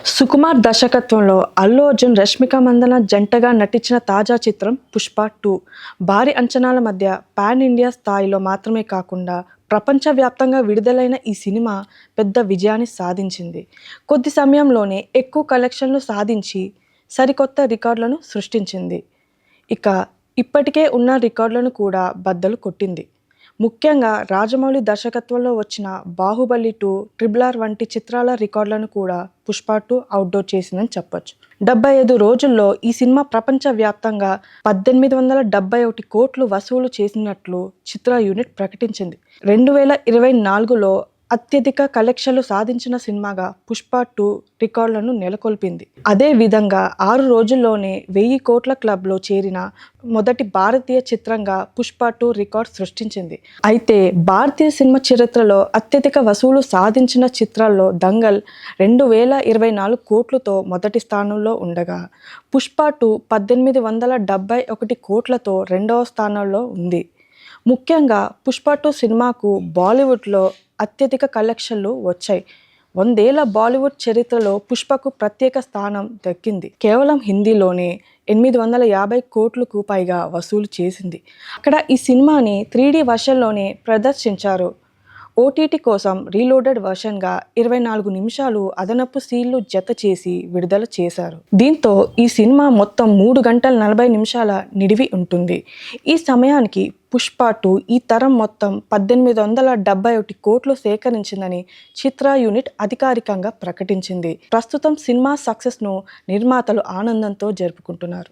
సుకుమార్ దర్శకత్వంలో అల్లు అర్జున్, రష్మిక మందన జంటగా నటించిన తాజా చిత్రం 'పుష్ప 2' భారీ అంచనాల మధ్య పాన్ ఇండియా స్థాయిలో మాత్రమే కాకుండా ప్రపంచవ్యాప్తంగా విడుదలైన ఈ సినిమా పెద్ద విజయాన్ని సాధించింది. కొద్ది సమయంలోనే ఎక్కువ కలెక్షన్లు సాధించి సరికొత్త రికార్డులను సృష్టించింది. ఇక ఇప్పటికే ఉన్న రికార్డులను కూడా బద్దలు కొట్టింది. ముఖ్యంగా రాజమౌళి దర్శకత్వంలో వచ్చిన 'బాహుబలి 2', 'RRR' వంటి చిత్రాల రికార్డులను కూడా 'పుష్ప 2' ఔట్డోర్ చేసిందని చెప్పొచ్చు. 75 రోజుల్లో ఈ సినిమా ప్రపంచవ్యాప్తంగా 1871 కోట్లు వసూలు చేసినట్లు చిత్ర యూనిట్ ప్రకటించింది. 2024లో అత్యధిక కలెక్షన్లు సాధించిన సినిమాగా 'పుష్ప 2' రికార్డులను నెలకొల్పింది. అదే విధంగా 6 రోజుల్లోనే 1000 కోట్ల క్లబ్లో చేరిన మొదటి భారతీయ చిత్రంగా 'పుష్ప 2' రికార్డు సృష్టించింది. అయితే భారతీయ సినిమా చరిత్రలో అత్యధిక వసూలు సాధించిన చిత్రాల్లో 'దంగల్' 2024 కోట్లతో మొదటి స్థానంలో ఉండగా, 'పుష్ప 2' 1871 కోట్లతో రెండవ స్థానంలో ఉంది. ముఖ్యంగా 'పుష్ప 2' సినిమాకు బాలీవుడ్లో అత్యధిక కలెక్షన్లు వచ్చాయి. 100 ఏళ్ల బాలీవుడ్ చరిత్రలో 'పుష్ప'కు ప్రత్యేక స్థానం దక్కింది. కేవలం హిందీలోనే 850 కోట్లకు పైగా వసూలు చేసింది. అక్కడ ఈ సినిమాని 3D వర్షన్లోనే ప్రదర్శించారు. ఓటీటీ కోసం రీలోడెడ్ వర్షన్గా 24 నిమిషాలు అదనపు సీన్లు జత చేసి విడుదల చేశారు. దీంతో ఈ సినిమా మొత్తం 3 గంటల 40 నిమిషాల నిడివి ఉంటుంది. ఈ సమయానికి 'పుష్ప 2' ఈ తరం మొత్తం 1871 కోట్లు సేకరించిందని చిత్ర యూనిట్ అధికారికంగా ప్రకటించింది. ప్రస్తుతం సినిమా సక్సెస్ను నిర్మాతలు ఆనందంతో జరుపుకుంటున్నారు.